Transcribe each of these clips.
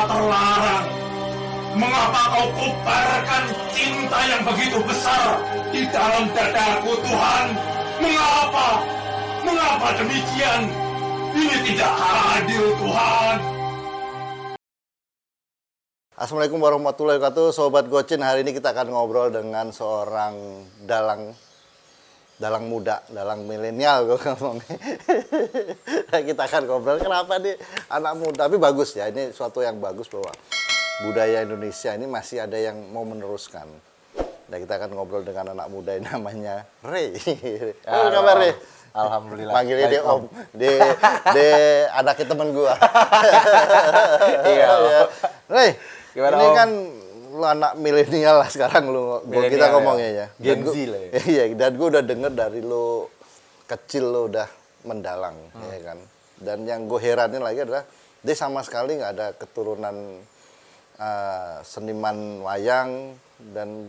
terlarang. Mengapa kau kobarkan cinta yang begitu besar di dalam dadaku, Tuhan? Mengapa? Mengapa demikian? Ini tidak adil, Tuhan. Assalamualaikum warahmatullahi wabarakatuh, Sobat Gocin. Hari ini kita akan ngobrol dengan seorang dalang muda, dalang milenial gue ngomongnya. Kita akan ngobrol kenapa nih anak muda, tapi bagus ya, ini suatu yang bagus bahwa budaya Indonesia ini masih ada yang mau meneruskan. Nah, kita akan ngobrol dengan anak muda yang namanya Ray. Apa kabar, Ray? Alhamdulillah. Panggilnya dia Om. Dia anaknya temen gua. Iya. Ray, gimana, ini Om? kan lu anak milenial lah sekarang lu. Kita ngomongnya ya. Gen Z lah ya. Iya, dan gua udah denger dari lu kecil lu udah mendalang, ya kan. Dan yang gue heranin lagi adalah dia sama sekali nggak ada keturunan seniman wayang dan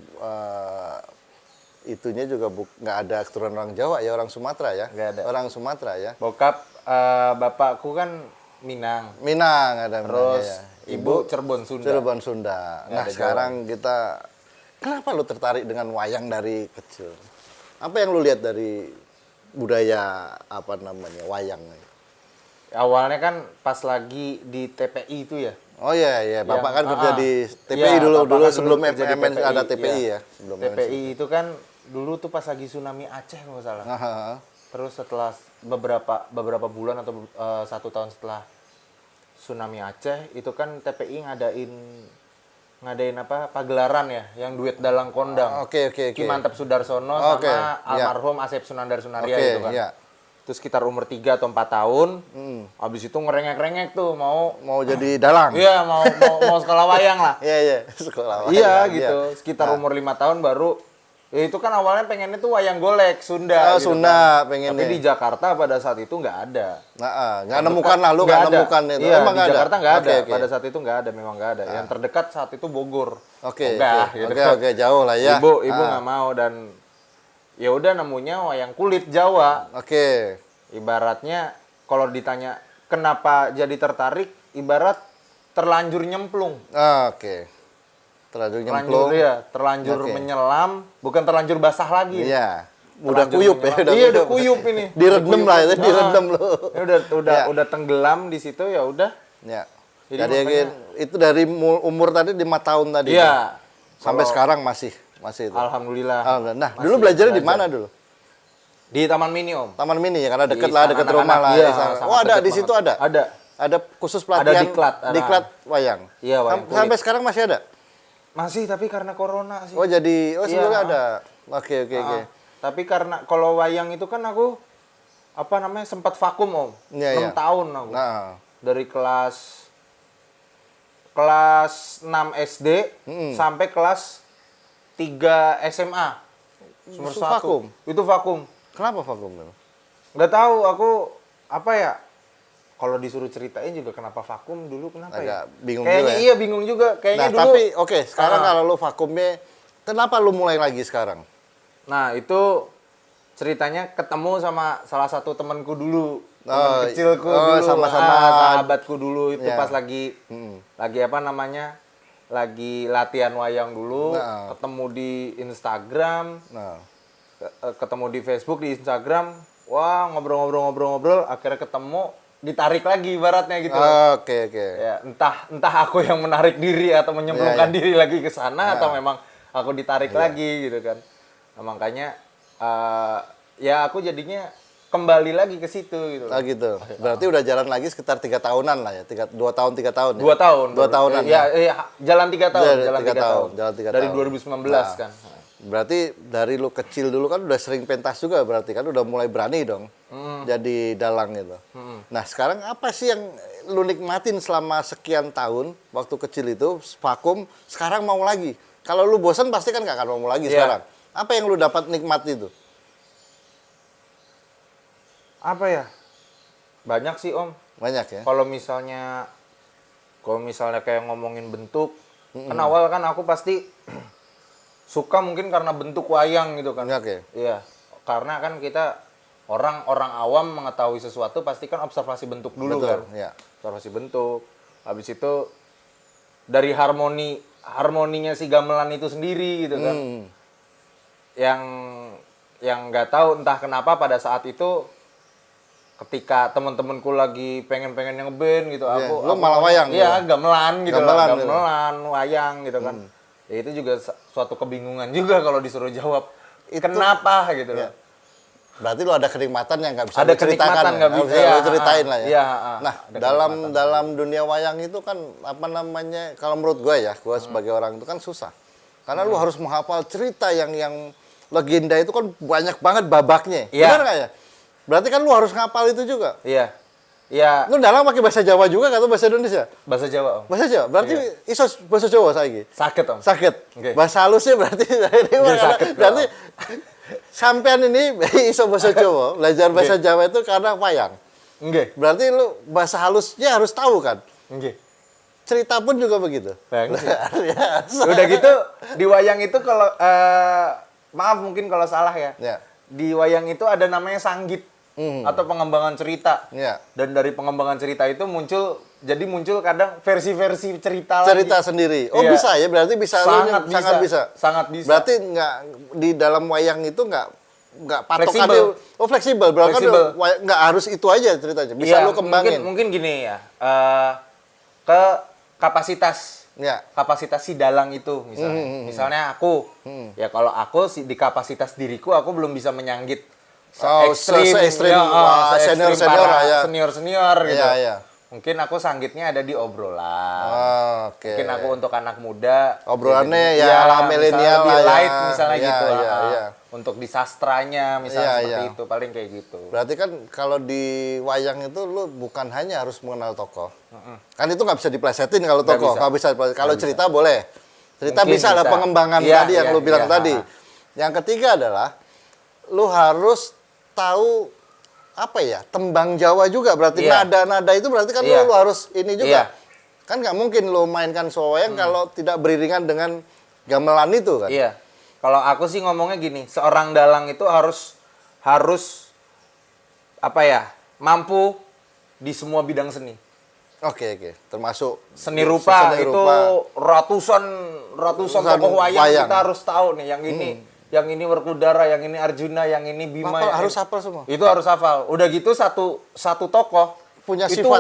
itunya juga nggak ada keturunan orang Jawa ya, orang Sumatera ya. Nggak ada. Orang Sumatera ya. Bokap bapakku kan Minang. Minang ada Terus Minangnya ya. ibu Cirebon Sunda. Cirebon Sunda. Nggak Nah, ada sekarang kita kenapa lu tertarik dengan wayang dari kecil? Apa yang lu lihat dari budaya apa namanya wayang? Awalnya kan pas lagi di TPI itu ya. Oh iya iya, Bapak kan kerja di TPI Iya, dulu Bapak kan sebelum kerja di MN ada TPI iya. ya. Sebelum TPI itu kan dulu tuh pas lagi tsunami Aceh kalau nggak salah. Aha. Terus setelah beberapa bulan atau 1 tahun setelah tsunami Aceh itu kan TPI ngadain apa pagelaran ya yang duet dalang kondang. Oke. Ki Mantep Sudarsono Oke, sama iya. almarhum Asep Sunandar Sunaria Oke, gitu kan. iya. Terus sekitar umur 3 atau 4 tahun, habis itu ngerengek-rengek tuh mau jadi dalang. iya mau sekolah wayang lah. Iya, sekolah wayang. Iya gitu. Sekitar umur 5 tahun baru ya itu kan awalnya pengennya tuh wayang golek Sunda gitu Sunda kan. pengennya. Tapi di Jakarta pada saat itu nggak ada. Nggak nemukan lah, lu nggak ada. nemukan itu. Iya, Emang di nggak ada? Jakarta nggak ada. Oke. Pada saat itu nggak ada, memang nggak ada. Yang terdekat saat itu Bogor. Oke, Gitu. oke, jauh lah ya. Ibu nggak mau dan ya udah nemunya wayang kulit Jawa. Oke. Ibaratnya kalau ditanya kenapa jadi tertarik, ibarat terlanjur nyemplung. Oke. Terlanjur Terlanjur Oke. menyelam, bukan terlanjur basah lagi. Iya. Udah Terlanjur kuyup ya, menyelam. Iya, udah kuyup ini. Direndam lah itu, Nah, direndam lu. Ini Ya. udah tenggelam di situ ya udah. Ya. Jadi Jadi itu dari umur tadi 5 tahun tadi. Iya. Sampai Kalau- sekarang masih itu. Alhamdulillah. Nah, Masih dulu belajarnya di belajar. mana dulu? Di Taman Mini, Om. Taman Mini ya, karena Di deket lah, sana deket anak-anak, rumah lah. iya, di sana. sangat Oh, ada deket di situ banget. ada. Ada khusus pelatihan diklat, diklat wayang. Iya, wayang kulit. Sampai sekarang masih ada. Masih tapi karena corona sih. Oh, jadi sebelumnya Iya. ada. Oke. Tapi karena kalau wayang itu kan aku apa namanya sempat vakum, Om. Iya, 6 tahun aku. Nah, Dari kelas 6 SD sampai kelas 3 SMA. Semester Itu 1. vakum? Itu vakum. kenapa vakum? Nggak tahu aku apa ya. Kalau disuruh ceritain juga kenapa vakum dulu kenapa Agak ya? bingung Kayaknya juga ya? iya bingung juga. Kayaknya Nah, dulu. tapi oke, sekarang Ah. kalau lu vakumnya, kenapa lu mulai lagi sekarang? Nah, itu ceritanya ketemu sama salah satu temanku dulu. Teman Oh, kecilku oh, dulu. sama-sama. Sahabatku dulu itu Iya. pas lagi apa namanya? Lagi latihan wayang dulu, Nah. ketemu di Instagram, Nah, ketemu di Facebook, di Instagram. Wah, ngobrol-ngobrol, akhirnya ketemu, ditarik lagi ibaratnya gitu. oke. Ya, entah aku yang menarik diri atau menyemplungkan Iya. diri lagi ke sana atau memang aku ditarik lagi gitu kan. Nah, makanya ya aku jadinya kembali lagi ke situ gitu. Oh gitu. Berarti udah jalan lagi sekitar 3 tahunan lah ya. 2 tahun, 3 tahun ya? 2 tahun. 2 tahunan ya. Jalan 3 tahun, Iya, jalan 3 tahun. Jalan 3 Dari tahun. 2019 Nah. kan. Berarti dari lu kecil dulu kan udah sering pentas juga, berarti kan udah mulai berani dong jadi dalang gitu. Nah, sekarang apa sih yang lu nikmatin selama sekian tahun waktu kecil itu, vakum, sekarang mau lagi? Kalau lu bosan pasti kan gak akan mau lagi Iya. sekarang. Apa yang lu dapat nikmat itu? Apa ya? Banyak sih, Om. Banyak ya? Kalau misalnya kayak ngomongin bentuk, kan awal kan aku pasti suka mungkin karena bentuk wayang gitu kan. Oke. Iya. Karena kan kita orang awam mengetahui sesuatu pasti kan observasi bentuk dulu Betul, kan. ya. Observasi bentuk. Habis itu dari harmoninya si gamelan itu sendiri gitu kan. Yang nggak tahu entah kenapa pada saat itu ketika teman-temanku lagi pengen ngeband gitu, Lu malah wayang. Iya, gamelan gitu Gamelan lah, gitu. gamelan, wayang gitu kan. Ya itu juga suatu kebingungan juga kalau disuruh jawab. Kenapa gitu loh. Berarti lu ada kenikmatan yang nggak bisa Ada lu ceritakan, kenikmatan nggak bisa, lu iya, ceritain lah ya. iya, Nah, ada dalam dunia wayang itu kan apa namanya? Kalau menurut gue ya, gue sebagai orang itu kan susah. Karena lu harus menghafal cerita yang legenda itu kan banyak banget babaknya. Iya. Benar nggak ya? Berarti kan lu harus ngapal itu juga. Iya. Iya, Lu dalam pakai bahasa Jawa juga atau bahasa Indonesia? bahasa Jawa, Om. Bahasa Jawa. Berarti iso bahasa Jawa saiki. Sakit, Om. Sakit. Oke. Bahasa halusnya berarti sakit, berarti sampean ini iso bahasa Jawa, belajar bahasa Jawa itu karena wayang. Nggih. Berarti lu bahasa halusnya harus tahu kan? Nggih. Cerita pun juga begitu. Bayangin sih. Biasa. Udah gitu di wayang itu kalau maaf mungkin kalau salah ya. Ya. Di wayang itu ada namanya sanggit atau pengembangan cerita. Ya. Dan dari pengembangan cerita itu muncul kadang versi-versi cerita Cerita lagi. sendiri. Oh, Iya. bisa ya? Berarti bisa Sangat lu sangat bisa. Sangat bisa. Berarti nggak di dalam wayang itu nggak patokannya. Fleksibel. Oh, fleksibel. Berarti kan Fleksibel. nggak harus itu aja ceritanya. Bisa Iya, lu kembangin. mungkin gini ya. Ke kapasitas Ya. kapasitas si dalang itu misalnya. Misalnya aku. Ya kalau aku di kapasitas diriku aku belum bisa menyanggit se-ekstrim. Wah, senior-senior lah ya. Senior gitu. Iya, iya. Mungkin aku sanggitnya ada di obrolan. Oh, oke. Mungkin aku untuk anak muda Obrolannya jadi- ya ala misalnya milenial di lah ya. light misalnya Iya, gitu. iya, iya. Untuk di sastranya misalnya Iya, seperti iya. itu paling kayak gitu. Berarti kan kalau di wayang itu lu bukan hanya harus mengenal tokoh. Kan itu nggak bisa diplesetin kalau Nggak tokoh, bisa. nggak bisa. Kalau cerita boleh. Cerita Mungkin bisa ada bisa. pengembangan Iya, tadi yang iya, lu bilang iya, tadi. Yang ketiga adalah lu harus tahu apa ya, tembang Jawa juga berarti Iya. nada-nada itu berarti kan Iya. lu harus ini juga. Iya. Kan nggak mungkin lu mainkan wayang kalau tidak beriringan dengan gamelan itu kan. Iya. Kalau aku sih ngomongnya gini, seorang dalang itu harus apa ya? Mampu di semua bidang seni. Oke, termasuk Seni rupa seni itu rupa. ratusan Ratusan tokoh wayang, wayang. kita harus tahu nih yang ini Werkudara, yang ini Arjuna, yang ini Bima. Hafal, yang harus ini- hafal semua. Itu harus hafal. Udah gitu satu tokoh Punya itu sifat.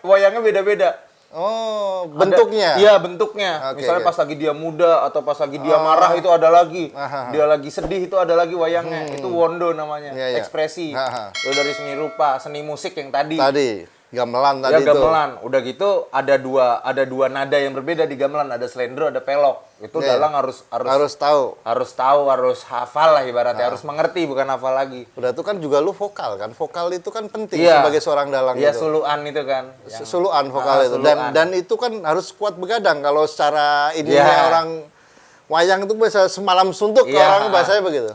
wayangnya beda-beda. Oh, Ada- bentuknya. Iya, bentuknya. Oke, Misalnya oke. pas lagi dia muda atau pas lagi dia marah itu ada lagi. Aha. Dia lagi sedih itu ada lagi wayangnya. Itu wondo namanya. Iya, iya. Ekspresi. Aha. Itu dari seni rupa, seni musik yang tadi. Tadi gamelan Ya tadi itu. gamelan. Udah gitu ada dua nada yang berbeda di gamelan, ada slendro, ada pelok. Itu Iya, dalang harus tahu. harus hafal lah ibaratnya, harus mengerti bukan hafal lagi. Udah itu kan juga lu vokal kan. Vokal itu kan penting Iya. sebagai seorang dalang Iya, itu. suluan itu kan. Suluan vokal itu. suluan. Dan itu kan harus kuat begadang kalau secara ininya Iya. orang wayang itu bisa semalam suntuk Iya. orang bahasanya begitu.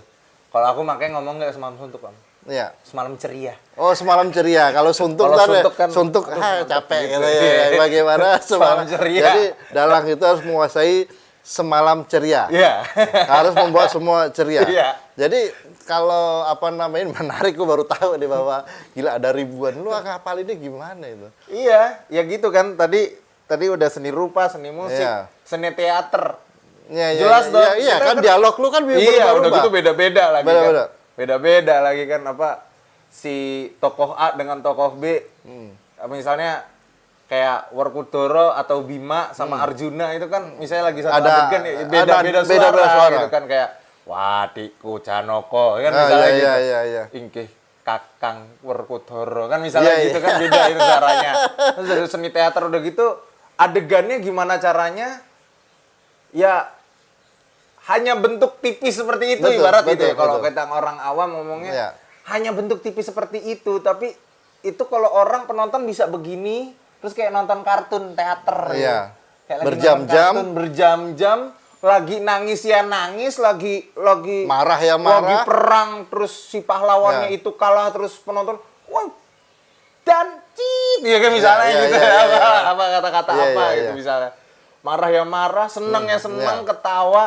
Kalau aku makanya ngomong nggak semalam suntuk, Om. Iya. Semalam ceria. Oh, semalam ceria. Kalau suntuk Kalau ntar suntuk kan, suntuk aduh, capek gitu. gitu ya. Bagaimana Semalam ceria. Jadi dalang itu harus menguasai semalam ceria. Iya. Harus membuat semua ceria. Iya. Jadi kalau apa namanya menarik, gue baru tahu nih bahwa gila ada ribuan. Lu ngapal ini gimana itu? Iya, ya gitu kan. Tadi udah seni rupa, seni musik, Iya. seni teater. Ya, Jelas dong. Iya, Kita kan dialog lu kan Iya, udah berubah-ubah. gitu beda-beda lagi Beda-beda. kan. Beda-beda lagi kan apa si tokoh A dengan tokoh B. Misalnya kayak Werkudara atau Bima sama Arjuna itu kan misalnya lagi satu Ada- adegan ya beda-beda ada beda-beda suara, suara. gitu kan kayak Wadiku Janoko kan Ah, misalnya iya, gitu. iya, iya. Ingkih Kakang Werkudara kan misalnya Iya, gitu iya. kan beda itu caranya. Terus dari seni teater udah gitu adegannya gimana caranya? Ya hanya bentuk tipis seperti itu Betul, ibarat betul, gitu ya. Kalau betul. kita orang awam ngomongnya Iya. hanya bentuk tipis seperti itu, tapi itu kalau orang penonton bisa begini terus kayak nonton kartun teater Iya. ya. Kayak lagi Berjam-jam. nonton kartun berjam-jam, lagi nangis ya nangis, lagi Marah ya lagi marah. perang terus si pahlawannya Ya. itu kalah terus penonton wah dan cit ya kan misalnya Iya, gitu iya, iya, iya. apa kata-kata Iya, apa iya, gitu iya. misalnya marah ya marah seneng ya seneng iya. ketawa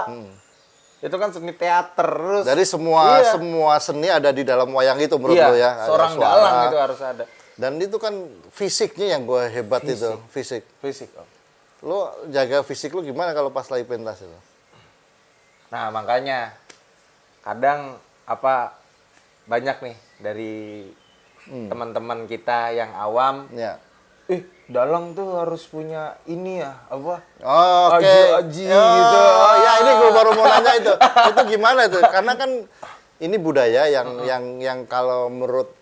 itu kan seni teater terus Jadi semua Iya. semua seni ada di dalam wayang itu menurut iya, lo ya. Ada seorang suara. dalang itu harus ada Dan itu kan fisiknya yang gue hebat itu, fisik. fisik Om. Lo jaga fisik lo gimana kalau pas lagi pentas itu? Nah, makanya kadang banyak nih dari teman-teman kita yang awam, Ya. dalang tuh harus punya ini ya, Oh, oke. aji-aji gitu. Oh, ya ini gue baru mau nanya itu. Itu gimana itu? Karena kan ini budaya yang kalau menurut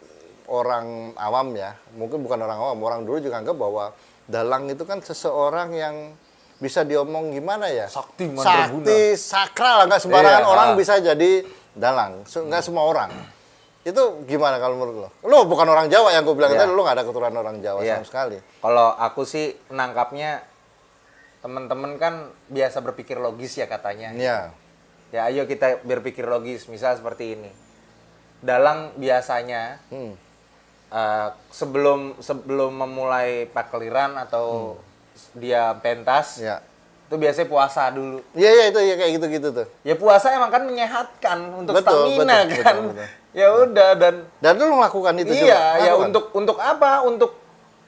orang awam ya, mungkin bukan orang awam, orang dulu juga anggap bahwa dalang itu kan seseorang yang bisa diomong gimana ya? Sakti mandraguna. Sakti sakral, nggak sembarangan Iya, orang bisa jadi dalang. Nggak semua orang. Itu gimana kalau menurut lo? Lo bukan orang Jawa yang gue bilang Iya. tadi, lo nggak ada keturunan orang Jawa Iya. sama sekali. Kalau aku sih menangkapnya, teman-teman kan biasa berpikir logis ya katanya. Iya. Ya ayo kita berpikir logis, misal seperti ini. Dalang biasanya sebelum memulai pakliran atau dia pentas, Ya. itu biasanya puasa dulu. Iya, iya itu ya kayak gitu-gitu tuh. Ya puasa emang kan menyehatkan untuk Betul, stamina betul, kan. betul. Ya udah Dan lu melakukan itu juga? iya ya Lakukan? untuk apa? Untuk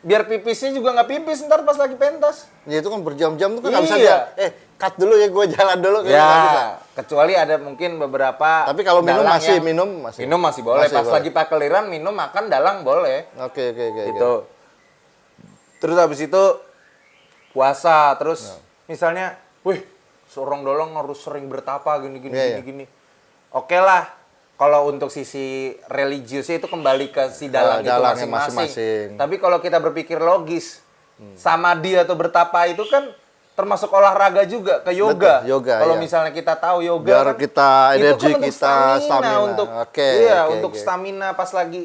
biar pipisnya juga nggak pipis ntar pas lagi pentas. Ya itu kan berjam-jam tuh kan nggak bisa Iya. dia, cut dulu ya gue jalan dulu. Kayak Ya, nggak bisa. kecuali ada mungkin beberapa. Tapi kalau minum dalang masih, yang- minum masih boleh. Masih Pas boleh. lagi pakliran minum makan dalang boleh. Oke. Gitu. Terus habis itu puasa, terus misalnya, wih, seorang dalang harus sering bertapa gini Iya, iya. gini. Oke lah, kalau untuk sisi religiusnya itu kembali ke si dalang itu dalangnya masing-masing. masing-masing. Tapi kalau kita berpikir logis, samadhi atau bertapa itu kan termasuk olahraga juga ke yoga. Betul, yoga, Kalau iya. misalnya kita tahu yoga Biar kan, kita, itu energi kan untuk kita, stamina. untuk Oke, iya, oke, untuk oke. stamina pas lagi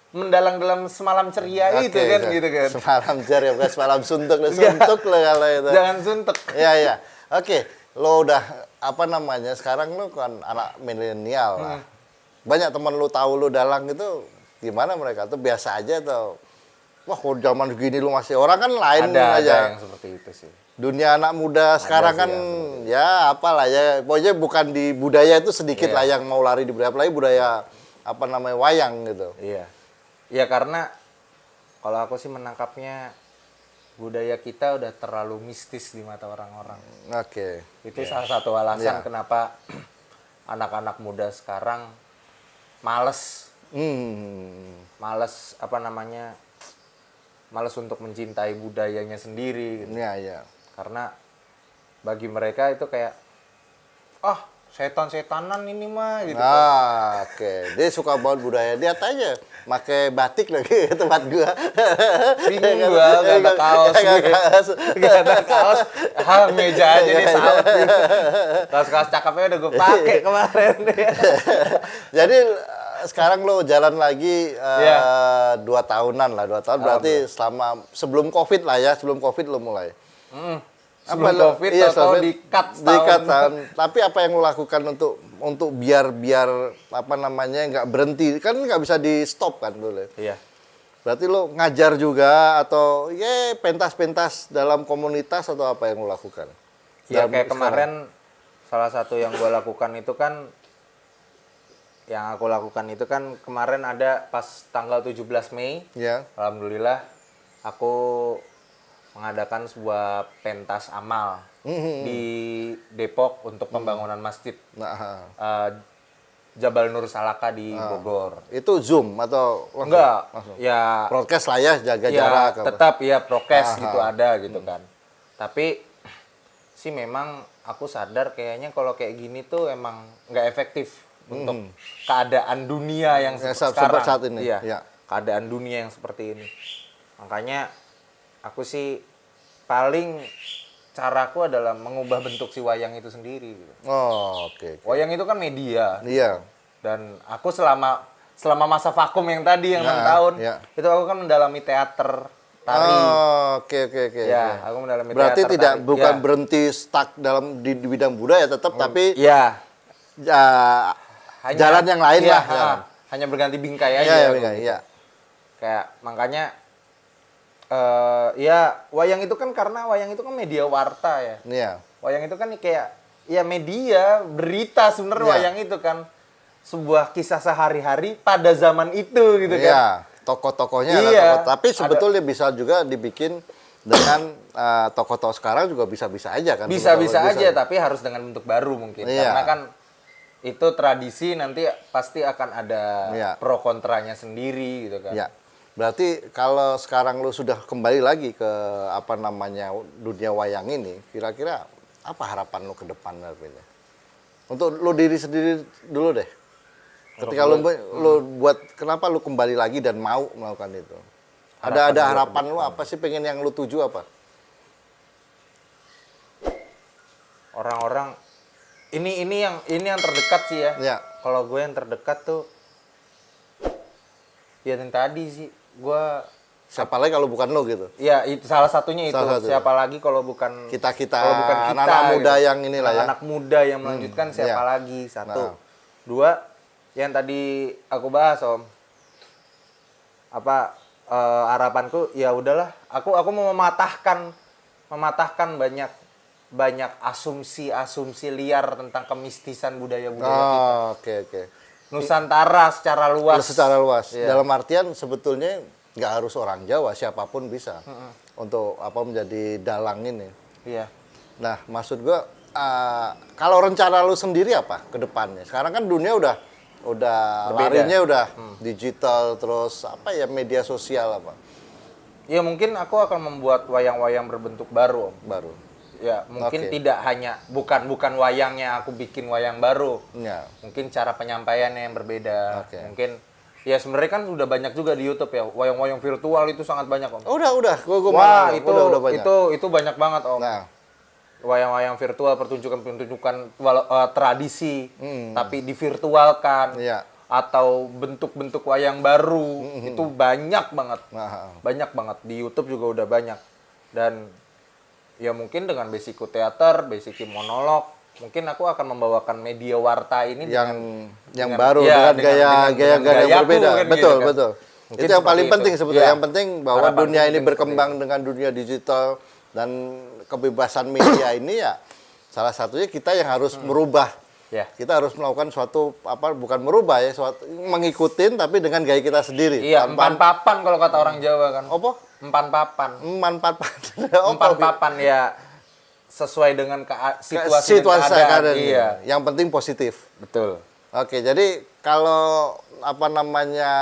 mendalang dalam semalam ceria itu Oke, kan oke. gitu kan. Semalam jar ya, bukan semalam suntuk. Suntuk lo kalau itu. Jangan suntuk. Iya. Oke, lo udah apa namanya? Sekarang lo kan anak milenial lah. Banyak teman lo tahu lo dalang itu gimana mereka tuh biasa aja atau wah kalau zaman gini lo masih orang kan lain Ada aja. yang seperti itu sih. Dunia anak muda sekarang sih kan yang ya apalah ya. Pokoknya bukan di budaya itu sedikit Iya. lah yang mau lari di budaya, apalagi budaya apa namanya wayang gitu. Iya. Ya karena kalau aku sih menangkapnya budaya kita udah terlalu mistis di mata orang-orang. Oke. Itu salah satu alasan Iya. kenapa anak-anak muda sekarang males males untuk mencintai budayanya sendiri gitu. Iya, iya. Karena bagi mereka itu kayak setan-setanan ini mah gitu. Ah, oke. Dia suka banget budaya. Lihat aja, pakai batik lagi ke tempat gua. Bingung gua, gak ada kaos. Gak ada kaos. Meja aja nih saut gitu. Kaos-kaos cakepnya udah gue pakai kemarin. Jadi sekarang lo jalan lagi Iya. 2 tahunan lah, 2 tahun berarti selama sebelum COVID lah ya, sebelum COVID lo mulai. Sebelum lo- COVID, iya, tahu-tahu sebelum- di-cut di-cut setahun. tahun. Tapi apa yang lo lakukan untuk biar apa namanya nggak berhenti? Kan nggak bisa di stop kan dulu. Iya. Berarti lo ngajar juga atau ya pentas-pentas dalam komunitas atau apa yang lo lakukan? Ya Dalam- kayak kemarin salah satu yang gue lakukan itu kan kemarin ada pas tanggal 17 Mei. Ya. Alhamdulillah aku mengadakan sebuah pentas amal di Depok untuk pembangunan masjid Nah, Jabal Nur Salaka di Bogor. itu Zoom atau langsung? Enggak, Langsung. ya Broadcast lah ya, jaga ya jarak. apa. tetap ya prokes gitu ada gitu kan. Tapi sih memang aku sadar kayaknya kalau kayak gini tuh emang nggak efektif untuk keadaan dunia yang Ya, sekarang. saat ini, Iya, ya. keadaan dunia yang seperti ini. Makanya aku sih paling caraku adalah mengubah bentuk si wayang itu sendiri. Gitu. Oh, oke. Wayang itu kan media. Iya. Dan aku selama masa vakum yang tadi yang 6 Ya, tahun ya. itu aku kan mendalami teater tari. Oh, oke. Ya, aku mendalami Berarti teater tidak tari. bukan Ya. berhenti stuck di bidang budaya tetap, tapi Ya, ya, jalan yang lain iya, lah. Ya. hanya berganti bingkai Iya, aja. iya, aku. iya, iya. Kayak makanya ya wayang itu kan karena wayang itu kan media warta ya. Iya. Wayang itu kan kayak ya media berita sebenarnya Iya. wayang itu kan sebuah kisah sehari-hari pada zaman itu gitu kan. Iya, tokoh-tokohnya Iya. ada tokoh. Tapi sebetulnya bisa juga dibikin dengan tokoh-tokoh sekarang juga bisa-bisa aja kan? Bisa-bisa Kalau aja, tapi harus dengan bentuk baru mungkin. Iya. Karena kan itu tradisi, nanti pasti akan ada Iya. pro kontranya sendiri gitu kan. Ya, berarti kalau sekarang lu sudah kembali lagi ke apa namanya dunia wayang ini, kira-kira apa harapan lu ke depan artinya? Untuk lu diri sendiri dulu deh. Ketika lu buat kenapa lu kembali lagi dan mau melakukan itu? Ada harapan lu apa sih, pengen yang lu tuju apa? Orang-orang ini yang terdekat sih ya. Ya. Kalau gue yang terdekat tuh ya yang tadi sih gue Siapa lagi kalau bukan lu gitu? ya itu salah satunya itu. Salah satu. Siapa lagi kalau bukan Kita-kita, kalau bukan kita, anak-anak muda gitu. yang inilah ya. Anak muda yang melanjutkan siapa iya. lagi? Satu. Nah. Dua, yang tadi aku bahas Om. Apa harapanku ya udahlah, aku mau mematahkan banyak asumsi liar tentang kemistisan budaya-budaya kita. Oh, oke. Nusantara secara luas. Secara luas. Iya. Dalam artian sebetulnya nggak harus orang Jawa, siapapun bisa untuk apa menjadi dalang ini. Iya. Nah, maksud gua kalau rencana lu sendiri apa ke depannya? Sekarang kan dunia udah Berbeda. larinya udah digital, terus apa ya, media sosial apa Ya mungkin aku akan membuat wayang-wayang berbentuk baru Om. baru. Ya, mungkin Oke. tidak hanya bukan wayangnya aku bikin wayang baru. Ya. Mungkin cara penyampaiannya yang berbeda. Oke. Mungkin ya sebenarnya kan udah banyak juga di YouTube ya. Wayang-wayang virtual itu sangat banyak, Om. Udah. Gua Wah, mau, itu udah banyak. itu banyak banget, Om. Nah, Wayang-wayang virtual, pertunjukan tradisi tapi divirtualkan. Iya. Atau bentuk-bentuk wayang baru. Itu banyak banget. nah, Banyak banget di YouTube juga udah banyak. Dan ya mungkin dengan basicku teater, basicku monolog, mungkin aku akan membawakan media warta ini yang baru dengan gaya yang gayaku berbeda. kan, Betul, gitu kan. betul. Mungkin Itu yang paling seperti penting itu. sebetulnya. Iya. Yang penting bahwa Harapanku dunia ini mungkin berkembang dengan dunia digital dan kebebasan media ini ya salah satunya kita yang harus merubah. Ya. Kita harus melakukan suatu bukan merubah ya, suatu mengikutin tapi dengan gaya kita sendiri. Iya, empan papan kalau kata orang Jawa kan. Apa? Empan papan. Manfaat. Empan papan ya sesuai dengan situasi dan keadaan. keadaan. Iya, Yang penting positif. betul. Oke, jadi kalau apa namanya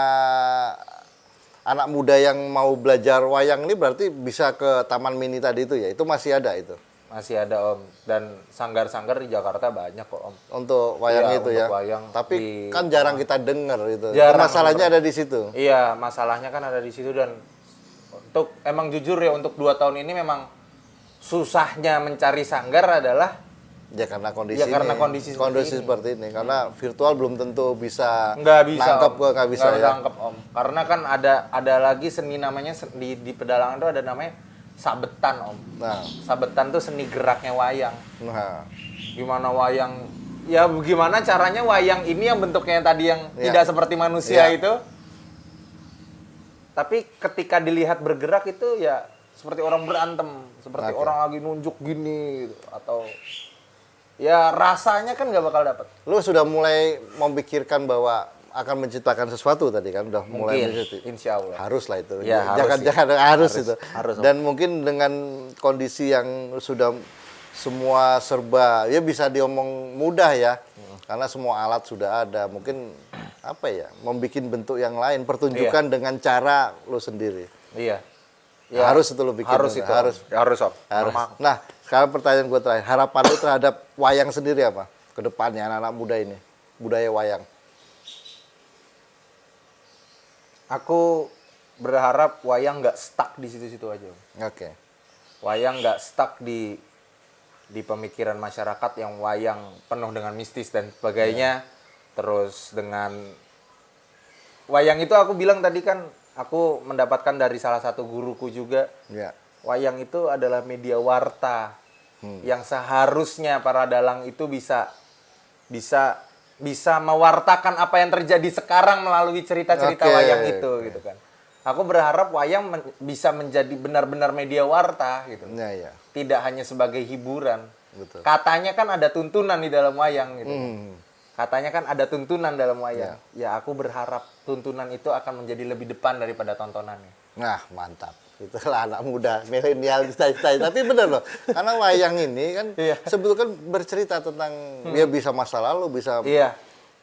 anak muda yang mau belajar wayang ini berarti bisa ke Taman Mini tadi itu ya? Itu masih ada itu Masih ada Om, dan sanggar-sanggar di Jakarta banyak kok Om. untuk wayang Iya, itu untuk ya. wayang Tapi di- kan jarang kita dengar itu. Jarang. Masalahnya ada di situ. Iya, masalahnya kan ada di situ, dan untuk emang jujur ya untuk 2 tahun ini memang susahnya mencari sanggar adalah Ya karena kondisi Ya, karena ini. kondisi seperti ini. Karena virtual belum tentu bisa nggak bisa nangkep, Om. nggak bisa Nggak ya. nangkep, Om. Karena kan ada lagi seni namanya di pedalangan itu ada namanya sabetan Om. Nah, Sabetan tuh seni geraknya wayang. nah, Gimana wayang, ya gimana caranya wayang ini yang bentuknya tadi yang Iya. tidak seperti manusia Iya. itu, tapi ketika dilihat bergerak itu ya seperti orang berantem, seperti Oke. orang lagi nunjuk gini gitu. Atau ya rasanya kan nggak bakal dapet. lu sudah mulai memikirkan bahwa akan menciptakan sesuatu tadi kan, udah mulai Mungkin, menciptakan. insya Allah. Harus lah itu. Ya, harus sih. Harus itu. harus, Om. Dan mungkin dengan kondisi yang sudah semua serba ya bisa diomong mudah ya. Karena semua alat sudah ada. Mungkin apa ya? Membikin bentuk yang lain, pertunjukan dengan cara lu sendiri. Iya. Harus itu lu bikin. Harus itu. Harus. Harus Om. Harus. Memang. Nah, sekarang pertanyaan gue terakhir. Harapan lu terhadap wayang sendiri apa? Kedepannya anak-anak muda ini. Budaya wayang. Aku berharap wayang nggak stuck di situ-situ aja, Om. Oke. Wayang nggak stuck di pemikiran masyarakat yang wayang penuh dengan mistis dan sebagainya. Terus dengan wayang itu aku bilang tadi kan aku mendapatkan dari salah satu guruku juga. Ya. Wayang itu adalah media warta yang seharusnya para dalang itu bisa mewartakan apa yang terjadi sekarang melalui cerita-cerita Oke. wayang itu gitu kan. Aku berharap wayang bisa menjadi benar-benar media warta gitu. Ya, ya. Tidak hanya sebagai hiburan. Betul. Katanya kan ada tuntunan di dalam wayang gitu. Hmm. Katanya kan ada tuntunan dalam wayang. Ya aku berharap tuntunan itu akan menjadi lebih depan daripada tontonannya. Nah, mantap. Itulah anak muda, milenial, style. Tapi bener loh, karena wayang ini kan Iya. sebetulnya kan bercerita tentang dia bisa masa lalu, bisa Iya.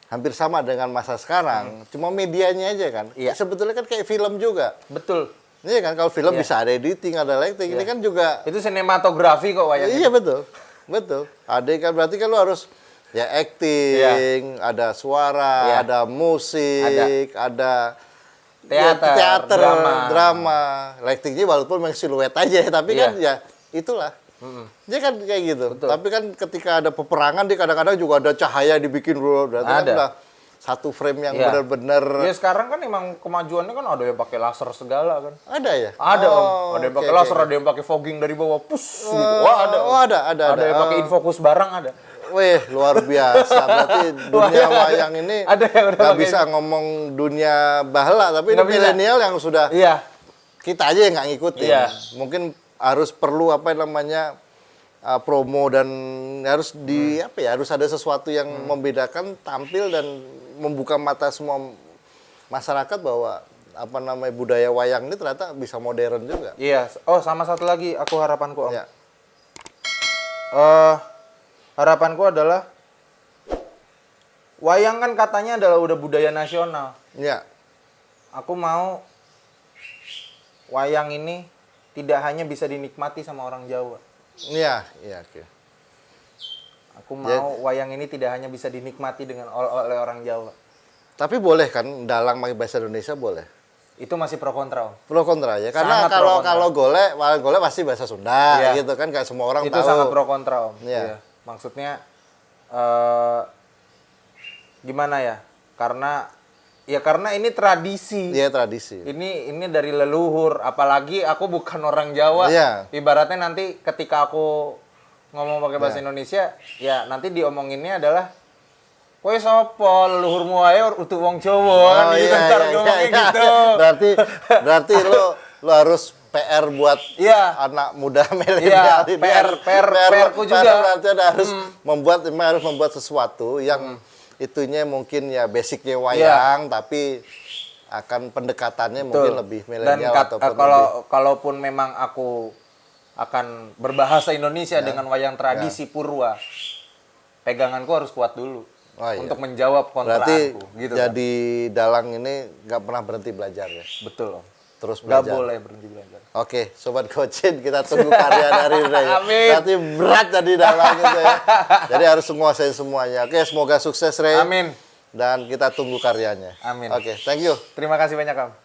hampir sama dengan masa sekarang. Cuma medianya aja kan. Iya. Sebetulnya kan kayak film juga. Betul. Iya kan, kalau film Iya. bisa ada editing, ada lighting. Ini Iya. kan juga. Itu sinematografi kok wayang. Iya betul, betul. Ada kan berarti kan lu harus ya acting, ada suara, Iya. ada musik, ada Teater, drama. Lightingnya walaupun memang siluet aja, tapi Iya. kan ya itulah. Dia kan kayak gitu. Betul. Tapi kan ketika ada peperangan, dia kadang-kadang juga ada cahaya dibikin dulu. Berarti kan Ada. udah satu frame yang Iya. benar-benar Ya sekarang kan emang kemajuannya kan ada yang pakai laser segala kan. ada ya. Ada Om. Oh, Ada yang oke, pakai oke, laser, oke. ada yang pakai fogging dari bawah, push gitu. Wah, ada. Om. Oh, ada. Ada yang pakai infocus barang ada. Wih, luar biasa. Berarti dunia wayang ini Ada yang udah nggak pakai bisa ngomong dunia bahala, tapi ini Nggak bisa. milenial yang sudah Iya. kita aja yang nggak ngikutin. Iya. Mungkin harus perlu apa namanya promo dan harus harus ada sesuatu yang membedakan, tampil dan membuka mata semua masyarakat bahwa apa namanya budaya wayang ini ternyata bisa modern juga. Iya. Oh, sama satu lagi aku harapanku Om. Ya. Harapanku adalah wayang kan katanya adalah udah budaya nasional. Ya. Aku mau wayang ini tidak hanya bisa dinikmati sama orang Jawa. Iya, iya, oke. Aku mau wayang ini tidak hanya bisa dinikmati oleh orang Jawa. Tapi boleh kan dalang pakai bahasa Indonesia boleh. Itu masih pro kontra, Om. Pro kontra ya. Karena Sangat pro kontra. kalau wayang golek pasti bahasa Sunda Iya. gitu kan, kayak semua orang Itu tahu. sangat pro kontra, Om. Iya. Maksudnya gimana ya? Karena ini tradisi. Iya, tradisi. Ini dari leluhur, apalagi aku bukan orang Jawa. Iya. Ibaratnya nanti ketika aku ngomong pakai bahasa Indonesia, ya nanti diomonginnya adalah kowe sapa leluhurmu ae utuh wong Jawa gitu ntar ngomongnya gitu. Berarti lo harus PR buat Iya. anak muda milenial Iya, ini. PR-ku juga. Berarti ada harus membuat sesuatu yang itunya mungkin ya basicnya wayang, tapi akan pendekatannya mungkin lebih milenial atau kalaupun memang aku akan berbahasa Indonesia dengan wayang tradisi purwa, peganganku harus kuat dulu. Oh, iya. Untuk menjawab berarti kontraanku gitu jadi dalang ini nggak pernah berhenti belajar ya. kan. Betul, Om. Terus Nggak belajar. boleh berhenti belajar. Oke, Sobat Gocin, kita tunggu karya dari Rina ya. Amin. Berarti berat jadi dalang itu ya. Jadi harus menguasai semuanya. Oke, semoga sukses, Ray. Amin. Dan kita tunggu karyanya. Amin. Oke, thank you. Terima kasih banyak, Om.